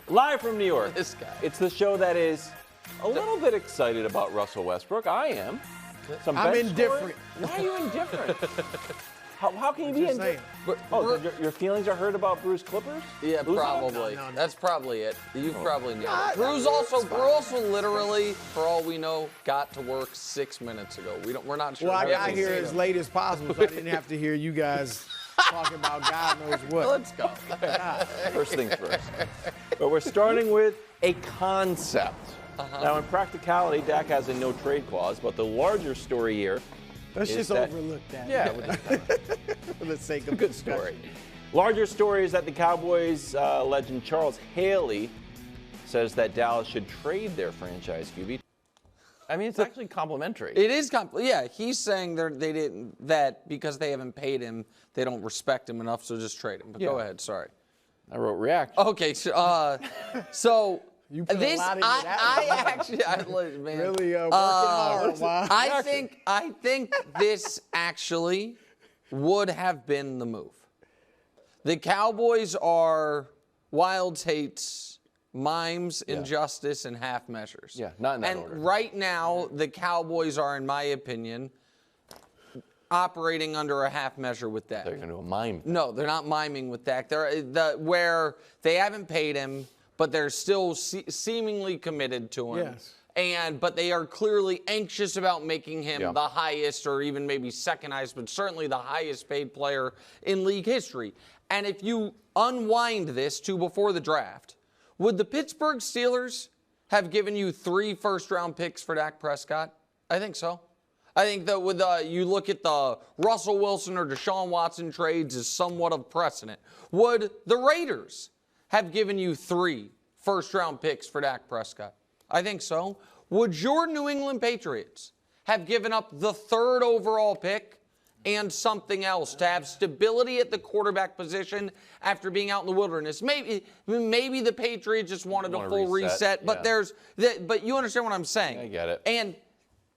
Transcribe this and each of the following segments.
Live from New York. This guy. It's the show that is a little bit excited about Russell Westbrook. I am. I'm indifferent. Why are you indifferent? How can you be indifferent? Oh, your feelings are hurt about Bruce Clippers? Yeah, probably. No. That's probably it. You probably know. Bruce also literally, for all we know, got to work 6 minutes ago. We're not sure. Well, I got here as late as possible, so I didn't have to hear you guys talking about God knows what. Let's go. First things first. But we're starting with a concept. Now, in practicality, Dak has a no-trade clause, but the larger story here Let's is just that, overlook that. Yeah, For the sake of good story. Larger story is that the Cowboys legend Charles Haley says that Dallas should trade their franchise QB. I mean, it's actually complimentary. It is yeah, he's saying that because they haven't paid him, they don't respect him enough, so just trade him. But go ahead, sorry. I wrote react. Okay, so You put this a lot into that. man. Really working hard. Wow. I think this actually would have been the move. The Cowboys are Wildes hates mimes, injustice, and half measures. Yeah, not in that order. And right now, the Cowboys are, in my opinion, operating under a half measure with Dak. They're going to do a mime. No, they're not miming with Dak. They're where they haven't paid him, but they're still seemingly committed to him. Yes. But they are clearly anxious about making him the highest, or even maybe second highest, but certainly the highest paid player in league history. And if you unwind this to before the draft, would the Pittsburgh Steelers have given you 3 first-round picks for Dak Prescott? I think so. I think that with you look at the Russell Wilson or Deshaun Watson trades as somewhat of precedent. Would the Raiders have given you 3 first-round picks for Dak Prescott? I think so. Would your New England Patriots have given up the 3rd overall pick and something else to have stability at the quarterback position after being out in the wilderness? Maybe the Patriots just wanted a full reset, but but you understand what I'm saying. I get it. And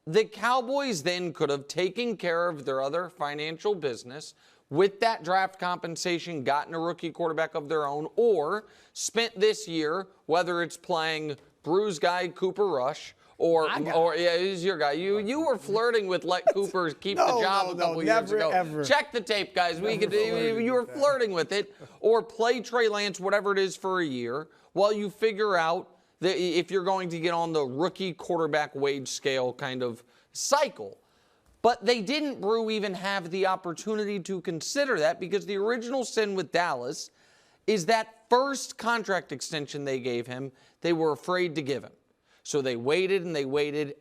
the Cowboys then could have taken care of their other financial business with that draft compensation, gotten a rookie quarterback of their own, or spent this year, whether it's playing Bruce guy Cooper Rush, or he's your guy. You were flirting with let Cooper keep the job a couple years ago. Ever. Check the tape, guys. You were flirting with it, or play Trey Lance, whatever it is, for a year while you figure out that if you're going to get on the rookie quarterback wage scale kind of cycle. But they didn't, Brew, even have the opportunity to consider that, because the original sin with Dallas is that first contract extension they gave him, they were afraid to give him. So they waited,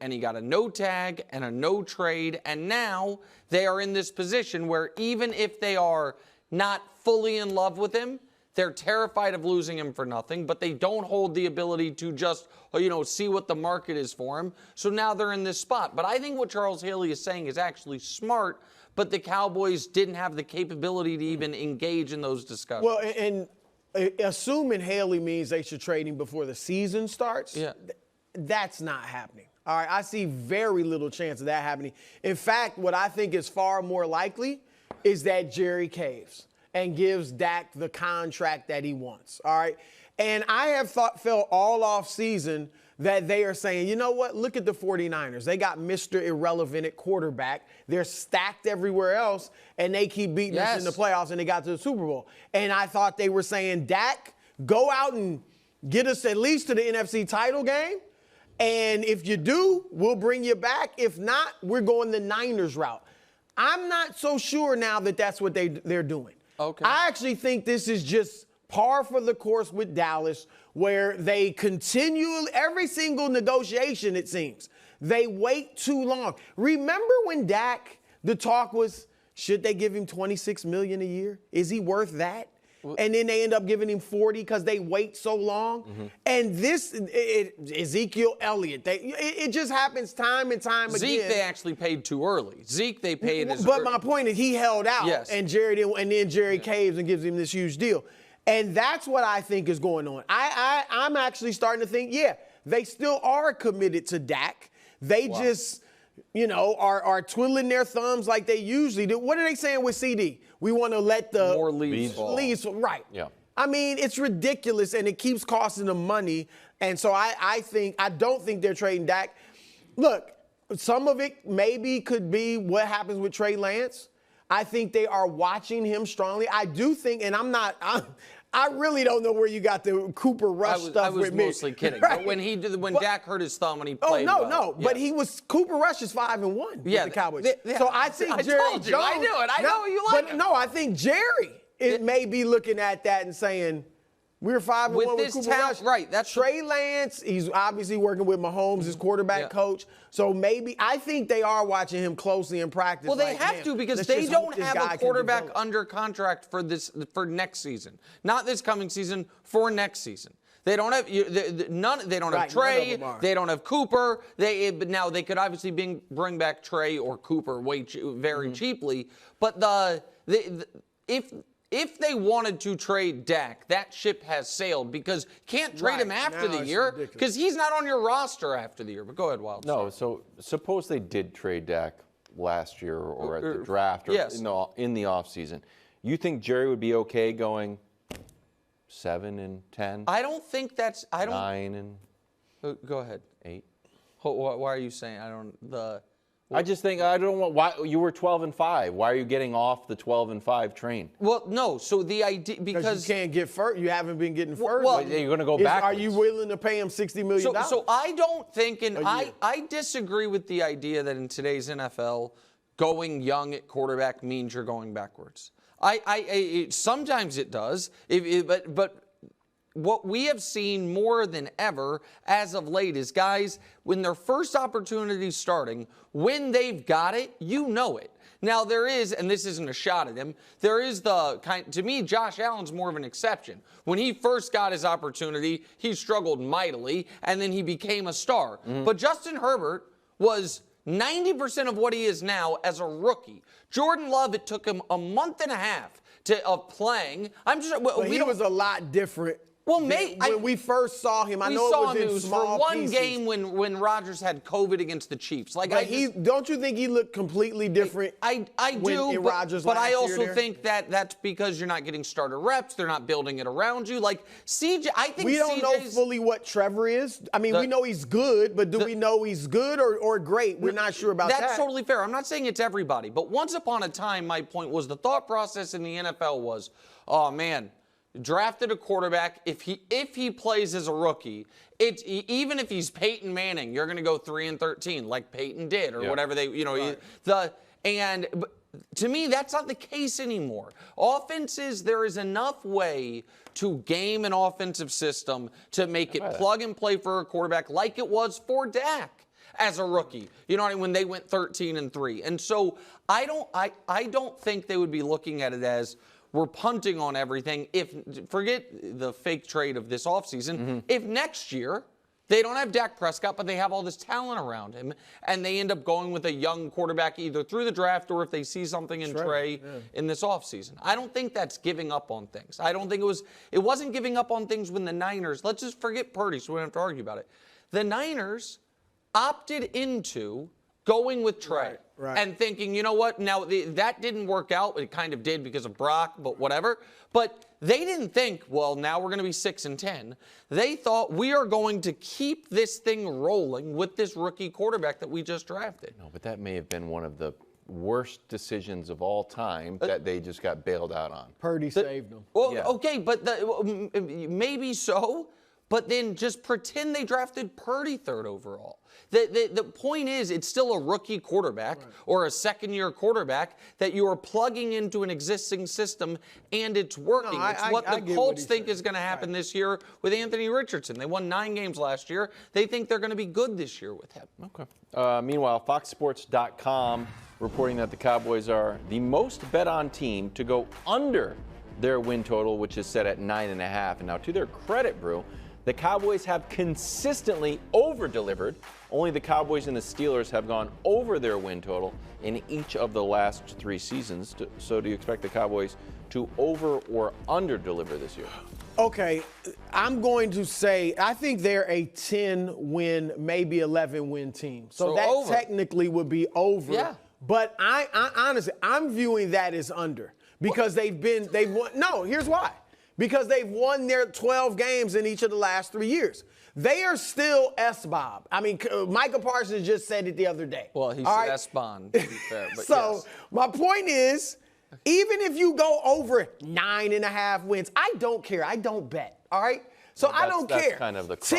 and he got a no tag and a no trade, and now they are in this position where even if they are not fully in love with him, they're terrified of losing him for nothing, but they don't hold the ability to just, see what the market is for him. So now they're in this spot. But I think what Charles Haley is saying is actually smart, but the Cowboys didn't have the capability to even engage in those discussions. Well, and assuming Haley means they should trade him before the season starts, that's not happening. All right, I see very little chance of that happening. In fact, what I think is far more likely is that Jerry caves and gives Dak the contract that he wants, all right? And I have felt all off season that they are saying, you know what, look at the 49ers. They got Mr. Irrelevant at quarterback. They're stacked everywhere else, and they keep beating us in the playoffs, and they got to the Super Bowl. And I thought they were saying, Dak, go out and get us at least to the NFC title game, and if you do, we'll bring you back. If not, we're going the Niners route. I'm not so sure now that that's what they're doing. Okay. I actually think this is just par for the course with Dallas, where they continually, every single negotiation, it seems, they wait too long. Remember when Dak, the talk was, should they give him $26 million a year? Is he worth that? And then they end up giving him 40 because they wait so long. And Ezekiel Elliott, it just happens time and time again. Zeke, they actually paid too early. Zeke, they paid as But my point is he held out, and then Jerry caves and gives him this huge deal. And that's what I think is going on. I'm actually starting to think, they still are committed to Dak. They just, are twiddling their thumbs like they usually do. What are they saying with CD? We want to let the more leads fall. Right. Yeah. I mean, it's ridiculous, and it keeps costing them money. And so I don't think they're trading Dak. Look, some of it maybe could be what happens with Trey Lance. I think they are watching him strongly. I do think, and I really don't know where you got the Cooper Rush stuff with me. I was mostly kidding. Right? But when Dak hurt his thumb and he played no. But Cooper Rush is 5-1 with the Cowboys. So I think Jerry Jones. I knew it. I know you like him. No, I think Jerry may be looking at that and saying, we're 5-1 with Cooper Rush. Right. That's Trey Lance. He's obviously working with Mahomes, his quarterback coach. So maybe I think they are watching him closely in practice. Well, they have to because they don't have a quarterback under contract for next season. Not this coming season, for next season. They don't have none. They don't have Trey. They don't have Cooper. Now they could obviously bring back Trey or Cooper very cheaply. But if they wanted to trade Dak, that ship has sailed because you can't trade him after the year because he's not on your roster after the year. But go ahead, Wildes. No, so suppose they did trade Dak last year or at the draft or in the offseason. You think Jerry would be okay going 7-10? I don't think that's. 9 and. Go ahead. 8. Why are you saying I just think I don't want why you were 12-5. Why are you getting off the 12-5 train? Well, no. So the idea because you can't get first. You haven't been getting first. Well, you're going to go back. Are you willing to pay him $60 million? So I don't think, and I disagree with the idea that in today's NFL, going young at quarterback means you're going backwards. Sometimes it does, but what we have seen more than ever as of late is guys, when their first opportunity is starting, when they've got it, you know it. Now there is, and this isn't a shot at him, there is to me, Josh Allen's more of an exception. When he first got his opportunity, he struggled mightily, and then he became a star. But Justin Herbert was 90% of what he is now as a rookie. Jordan Love, it took him a month and a half of playing. He was a lot different. Well, when we first saw him, I know it was in small for one pieces. game when Rodgers had COVID against the Chiefs. Don't you think he looked completely different? I do, but I also think that's because you're not getting starter reps. They're not building it around you. Like CJ, I think we don't know fully what Trevor is. I mean, we know he's good, but do we know he's good or great? We're not sure about that. That's totally fair. I'm not saying it's everybody, but once upon a time, my point was the thought process in the NFL was, oh man. Drafted a quarterback. If he plays as a rookie, even if he's Peyton Manning, you're going to go 3-13 like Peyton did or whatever they to me that's not the case anymore. Offenses, there is enough way to game an offensive system to make it plug and play for a quarterback like it was for Dak as a rookie. You know what I mean? When they went 13-3, and so I don't think they would be looking at it as we're punting on everything. Forget the fake trade of this offseason. If next year they don't have Dak Prescott, but they have all this talent around him, and they end up going with a young quarterback either through the draft or if they see something in Trey in this offseason. I don't think that's giving up on things. I don't think it wasn't giving up on things when the Niners, let's just forget Purdy so we don't have to argue about it. The Niners opted into going with Trey and thinking, you know what, now that didn't work out. It kind of did because of Brock, but whatever. But they didn't think, well, now we're going to be 6-10. They thought we are going to keep this thing rolling with this rookie quarterback that we just drafted. No, but that may have been one of the worst decisions of all time that they just got bailed out on. Purdy saved them. Well, okay, but maybe so. But then just pretend they drafted Purdy 3rd overall. The point is, it's still a rookie quarterback or a second-year quarterback that you are plugging into an existing system, and it's working. It's what the Colts think is going to happen this year with Anthony Richardson. They won 9 games last year. They think they're going to be good this year with him. Okay. Meanwhile, FoxSports.com reporting that the Cowboys are the most bet-on team to go under their win total, which is set at 9.5. And now, to their credit, Brew, the Cowboys have consistently over-delivered. Only the Cowboys and the Steelers have gone over their win total in each of the last 3 seasons. So do you expect the Cowboys to over or under-deliver this year? Okay, I'm going to say I think they're a 10-win, maybe 11-win team. So that over. Technically would be over. Yeah. But I honestly, I'm viewing that as under because they've won. No, here's why. because they've won their 12 games in each of the last 3 years. They are still S-Bob. I mean, Michael Parsons just said it the other day. Well, he said S-Bond, to be fair. But so yes. my point is, even if you go over 9.5 wins, I don't care. I don't bet, all right? So I don't care. That's kind of the crux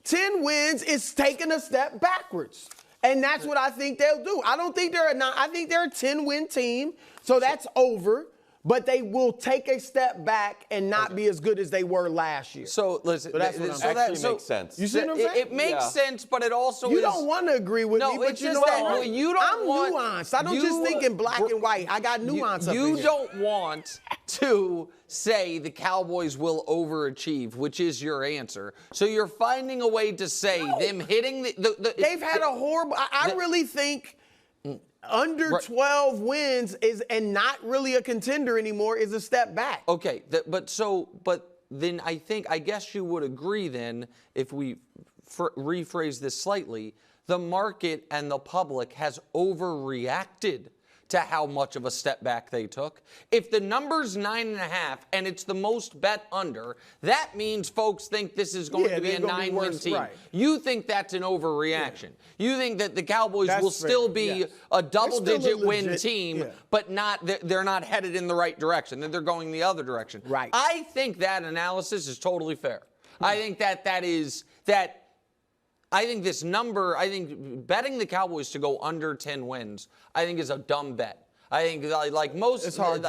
10 wins is taking a step backwards. And that's what I think they'll do. I don't think they're I think they're a 10-win team, so that's over. But they will take a step back and not be as good as they were last year. So listen, so that's what I'm saying. Makes sense. You see what I'm saying? It makes sense, but it also you don't want to agree with me, but you know what? You don't I'm want, nuanced. I don't just think in black and white. I got nuance up in You here. don't want to say the Cowboys will overachieve, which is your answer. So you're finding a way to say them hitting the They've had a horrible. I really think under 12 wins and not really a contender anymore is a step back. Okay, but then I guess you would agree then, if we rephrase this slightly, the market and the public has overreacted to how much of a step back they took. If the number's 9.5 and it's the most bet under, that means folks think this is going to be a 9-win team. Right. You think that's an overreaction. You think that the Cowboys will still be a double-digit win team, but they're not headed in the right direction, that they're going the other direction. Right. I think that analysis is totally fair. I think I think this number, I think betting the Cowboys to go under 10 wins, I think is a dumb bet. I think like most, it's hard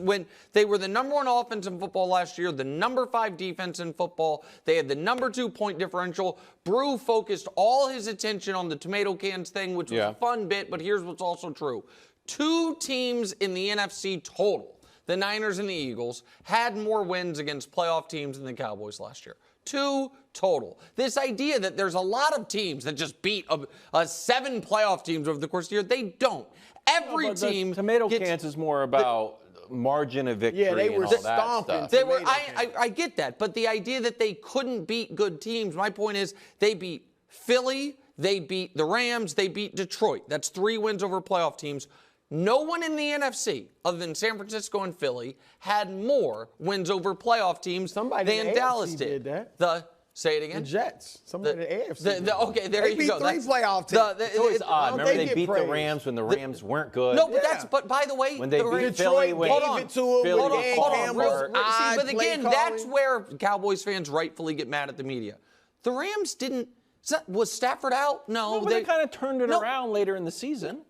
when they were the number 1 offense in football last year, the number 5 defense in football, they had the number 2 point differential. Brew focused all his attention on the tomato cans thing, which was a fun bit, but here's what's also true. 2 teams in the NFC total, the Niners and the Eagles, had more wins against playoff teams than the Cowboys last year. 2 total. This idea that there's a lot of teams that just beat 7 playoff teams over the course of the year, they don't. Every team. Tomato cans is more about margin of victory. Yeah, they were and all stomping. that stuff. I get that, but the idea that they couldn't beat good teams, my point is they beat Philly, they beat the Rams, they beat Detroit. That's 3 wins over playoff teams. No one in the NFC, other than San Francisco and Philly, had more wins over playoff teams than Dallas did. Say it again. The Jets. Somebody in the AFC. Okay, there you go. They beat 3 playoff teams. It's always odd. Remember they beat the Rams when the Rams weren't good. No, but by the way, when they beat Philly, when gave it to them. Hold on. See, but again, that's where Cowboys fans rightfully get mad at the media. The Rams didn't. Was Stafford out? No, but they kind of turned it around later in the season.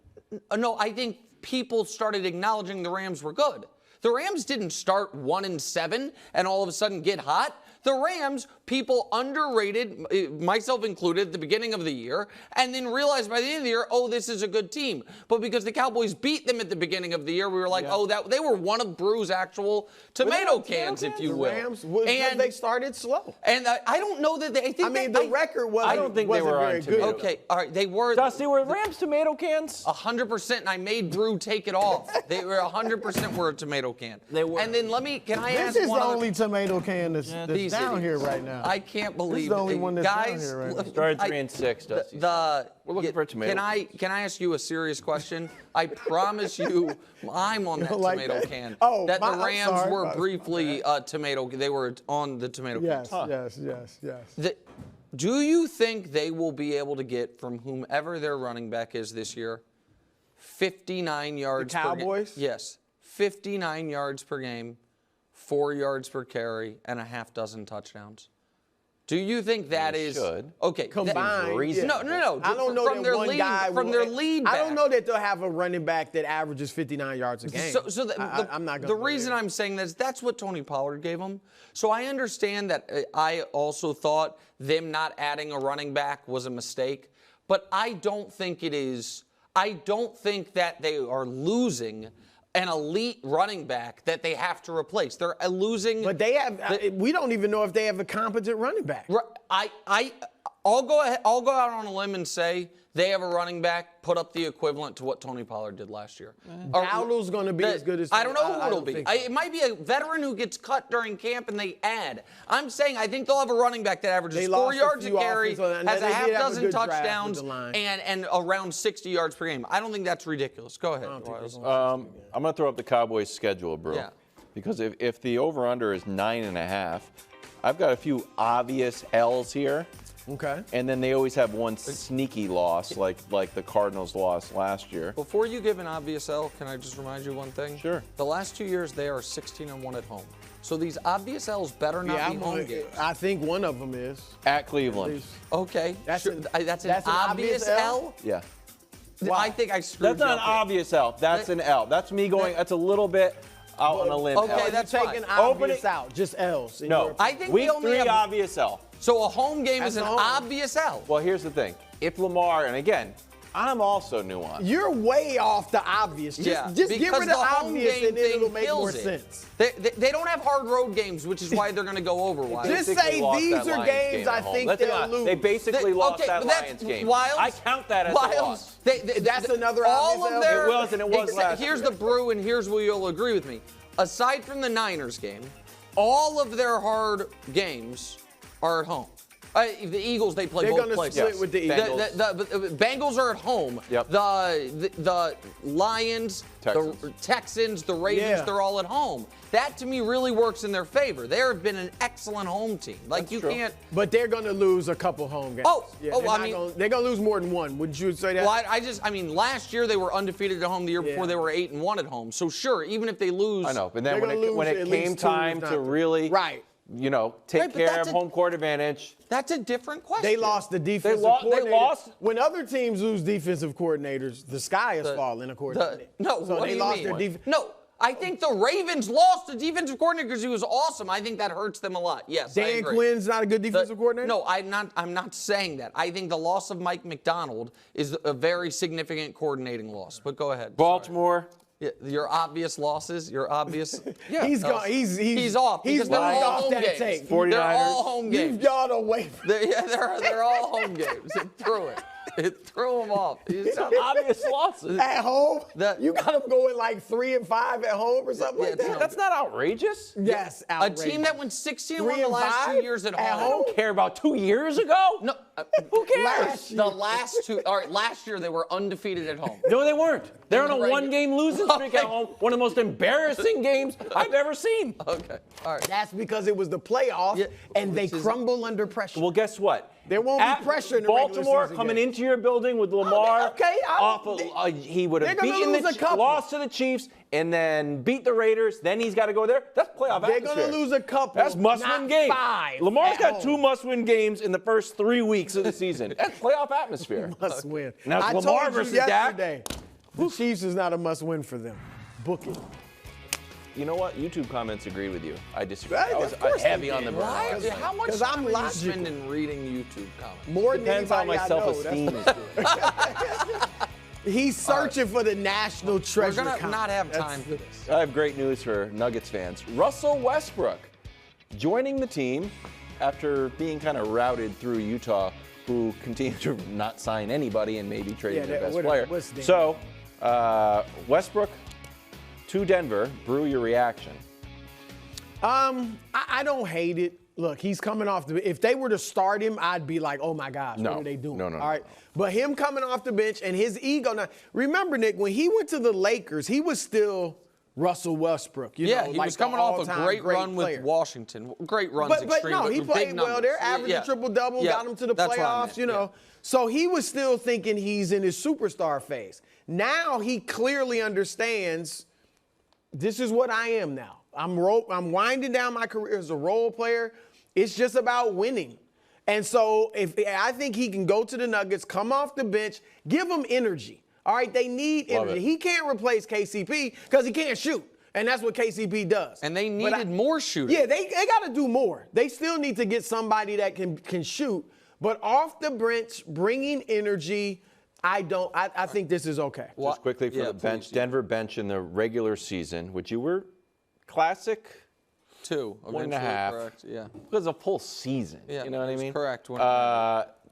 No, I think people started acknowledging the Rams were good. The Rams didn't start 1-7 and all of a sudden get hot. The Rams, people underrated, myself included, at the beginning of the year, and then realized by the end of the year, oh, this is a good team. But because the Cowboys beat them at the beginning of the year, we were like, oh, they were one of Brew's actual tomato cans, if you will. The Rams, and they started slow. And I don't know that they. The record wasn't. I don't think they were very good. Okay, all right, they were. Dusty, were Rams tomato cans? 100%, and I made Brew take it off. They were 100% were a tomato can. They were. And then can I ask This is one the other? only tomato can that's down here right now. I can't believe this is the only one that's guys, down here right now. Started 3-6, Dusty. We're looking for a tomato. Can I ask you a serious question? I promise you, I'm on that tomato can. Oh, that the Rams were briefly tomato. They were on the tomato can. Yes. Do you think they will be able to get from whomever their running back is this year, 59 yards the Cowboys? per game? Yes, 59 yards per game, 4 yards per carry, and a half dozen touchdowns? Do you think that is okay? Combined, No. I don't know from that their one lead, guy from their lead. I don't know that they'll have a running back that averages 59 yards a game. I'm not going. The reason I'm saying that's what Tony Pollard gave them. So I understand that. I also thought them not adding a running back was a mistake, but I don't think it is. I don't think that they are losing an elite running back that they have to replace. They're losing. But they have. We don't even know if they have a competent running back. I'll go out on a limb and say they have a running back put up the equivalent to what Tony Pollard did last year. Dowdle's going to be as good as. I don't know who it'll be. So. It might be a veteran who gets cut during camp and they add. I'm saying I think they'll have a running back that averages 4 yards a carry, has a half dozen touchdowns, and around 60 yards per game. I don't think that's ridiculous. Go ahead. I'm going to throw up the Cowboys schedule, bro. Yeah. because if the over-under is 9.5, I've got a few obvious L's here. Okay. And then they always have one sneaky loss, like the Cardinals lost last year. Before you give an obvious L, can I just remind you one thing? Sure. The last 2 years, they are 16-1 at home. So these obvious L's better not be home games. I think one of them is. At Cleveland. Okay. That's an an obvious L? Yeah. I think I screwed That's not an obvious L. That's an L. That's me going, that's a little bit out on a limb. Okay, L. that's taking fine. obvious out, just L's. No. I think Week we only 3 have, obvious L. So a home game That's is an a home. obvious L. Well, here's the thing. If Lamar, and again, I'm also nuanced. You're way off the obvious. Just get because rid of the home obvious game and then it'll thing make more kills it. sense. They don't have hard road games, which is why they're going to go over. Why? Just Basically say lost these that are Lions games game I at home. think Let's be they'll honest. lose. They basically lost okay, that but that's Lions game. Wildes, I count that as a loss. That's another all obvious of L. their, It was, and it was last Here's year. the brew, and here's where you'll agree with me. Aside from the Niners game, all of their hard games are at home. The Eagles, they play They're both gonna places. split with the Eagles. The Bengals are at home. Yep. The Lions, Texans. the Texans, the Ravens, Yeah. they're all at home. That, to me, really works in their favor. They have been an excellent home team. Like, That's you true. can't. But they're going to lose a couple home games. They're going to lose more than one. Wouldn't you say that? Well, I mean, last year they were undefeated at home. The year before they were 8-1 at home. So sure, even if they lose, I know, but then They're when gonna it lose at came least two, time if not to three. really, Right. take Right, but care that's of a- home court advantage. that's a different question. They lost the defensive They coordinator. lost. When other teams lose defensive coordinators, the sky is falling, according to Nick. No, So what they do you lost mean? their defense. No, I think the Ravens lost the defensive coordinator because he was awesome. I think that hurts them a lot. Yes, I Dan agree. Quinn's not a good defensive coordinator? No, I'm not saying that. I think the loss of Mike McDonald is a very significant coordinating loss. But go ahead. Baltimore. Yeah, your obvious losses, your obvious. He's gone. He's off because they're lying all off home that games. tape. They're all home games. You've gone away from They're all home games. It threw it. It threw them off. It's obvious losses. at home. That- You got them going like 3-5 at home or something like that. That's not outrageous. Yes, A outrageous. team that went 16-1 3 the and last 2 5 years at at home. I don't care about 2 years ago. No, Who cares? the last two. All right, last year they were undefeated at home. No, they weren't. They're on a Right. one-game losing streak at home. One of the most embarrassing games I've ever seen. Okay, all right. That's because it was the playoffs Yeah, and they which is- crumble under pressure. Well, guess what? There won't be pressure in the regular Baltimore season coming game. into your building with Lamar. okay, He would they're have gonna beaten lose a couple. lost to the Chiefs, and then beat the Raiders. Then he's got to go there. That's playoff They're atmosphere. going to lose a couple. That's must-win not games. 5 Lamar's at got home. 2 must-win games in the first 3 weeks of the season. That's playoff atmosphere. Must win. Now it's I Lamar told versus you Dak. yesterday, the Chiefs is not a must win for them. Book it. You know what? YouTube comments agree with you. I disagree. Right, I was of course they heavy on the did. burn. Why? Because- How much 'cause time I'm are you logical. spending reading YouTube comments? More than Depends how anybody my I know. self-esteem is doing. He's searching for the national We're treasure. gonna count. not have That's- time for this. I have great news for Nuggets fans. Russell Westbrook joining the team after being kind of routed through Utah, who continued to not sign anybody and maybe trading Yeah, their that- best what- player. what's the- So, Westbrook to Denver. Brew your reaction. I don't hate it. Look, he's coming off the. If they were to start him, I'd be like, oh my gosh, No. what are they doing? No. All right, but him coming off the bench and his ego. Now, remember, Nick, when he went to the Lakers, he was still Russell Westbrook. You know, He like was the coming off a all-time great run player. with Washington. Great runs, But extreme, no, he with big played well. numbers. They're averaging triple-double, got him to the That's what I playoffs, meant, you know. yeah. So he was still thinking he's in his superstar phase. Now he clearly understands this is what I am now. I'm winding down my career as a role player. It's just about winning. And so I think he can go to the Nuggets, come off the bench, give them energy. All right, they need Love energy. it. He can't replace KCP because he can't shoot. And that's what KCP does. And they But needed more shooting. Yeah, they got to do more. They still need to get somebody that can shoot. But off the bench, bringing energy, I think this is okay. Just quickly for the bench, Denver bench in the regular season, which you were classic 2. 1.5. Correct. Yeah. Because a full season. Yeah, You know what I that's mean? correct.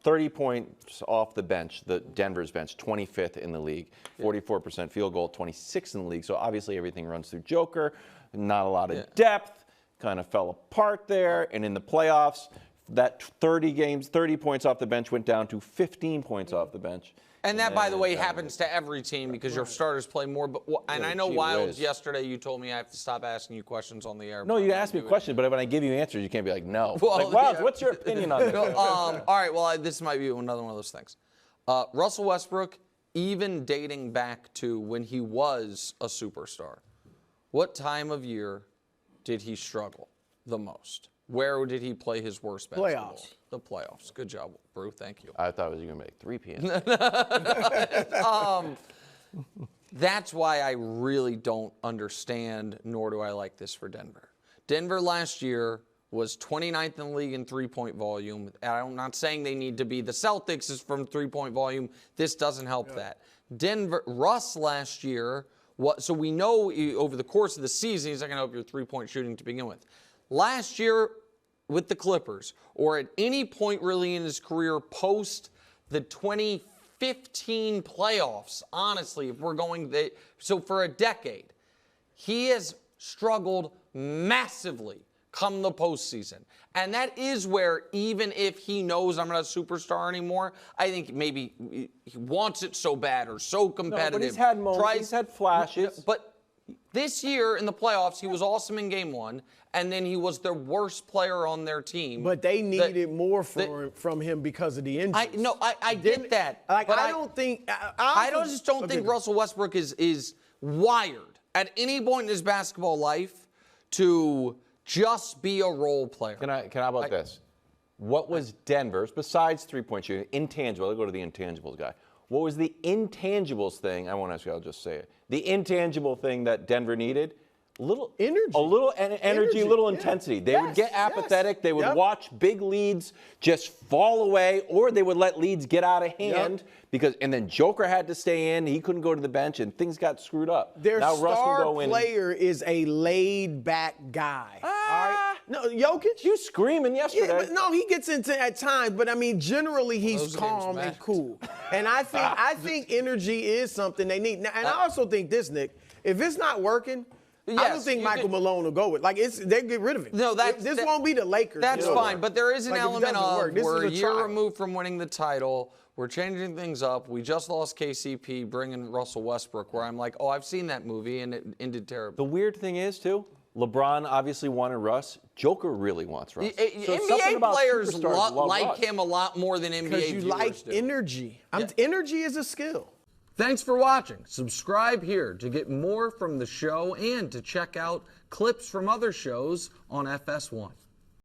30 points off the bench, the Denver's bench, 25th in the league, 44% field goal, 26th in the league. So obviously everything runs through Joker, not a lot of depth, kind of fell apart there. And in the playoffs, that 30 points off the bench went down to 15 points off the bench And that, by the way, happens to every team because your starters play more. But and I know Wildes, yesterday you told me I have to stop asking you questions on the air. No, you ask me questions, but when I give you answers, you can't be like, no. Well, Wildes, what's your opinion on this? All right, well, this might be another one of those things. Russell Westbrook, even dating back to when he was a superstar, what time of year did he struggle the most? Where did he play his worst basketball? Playoffs. The playoffs. Good job, Brew. Thank you. I thought it was going to make 3 p.m. That's why I really don't understand, nor do I like this for Denver. Denver last year was 29th in the league in three-point volume. I'm not saying they need to be the Celtics is from three-point volume. This doesn't help that. Russ last year, so we know over the course of the season, he's not going to help your three-point shooting to begin with. Last year with the Clippers, or at any point really in his career post the 2015 playoffs, honestly, if we're going, so for a decade, he has struggled massively come the postseason. And that is where, even if he knows I'm not a superstar anymore, I think maybe he wants it so bad or so competitive. No, but he's had moments, he's had flashes. But this year in the playoffs, he was awesome in game 1, and then he was the worst player on their team. But they needed more from him because of the injuries. I get that. Like, but I don't think. I just don't think Russell Westbrook is wired at any point in his basketball life to just be a role player. How about this? What was Denver's, besides three-point shooting, intangible? I'll go to the intangibles guy. What was the intangibles thing? I won't ask you, I'll just say it. The intangible thing that Denver needed? A little energy, a little intensity. They would get apathetic. They would watch big leads just fall away, or they would let leads get out of hand and then Joker had to stay in. He couldn't go to the bench, and things got screwed up. Their now star player is a laid-back guy. All right? No, Jokic. You screaming yesterday? Yeah, but no, he gets into at times, but I mean, generally he's calm and cool. And I think energy is something they need. Now, and I also think this, Nick, if it's not working. Yes, I don't think Michael Malone will go with. Like, they get rid of him. No, this won't be the Lakers. That's fine, but there is an element of we're a year trial. removed from winning the title. We're changing things up. We just lost KCP, bringing Russell Westbrook, where I'm like, oh, I've seen that movie, and it ended terribly. The weird thing is, too, LeBron obviously wanted Russ. Joker really wants Russ. So NBA players like him a lot more than NBA viewers do. Because you like energy. Energy is a skill. Thanks for watching. Subscribe here to get more from the show and to check out clips from other shows on FS1.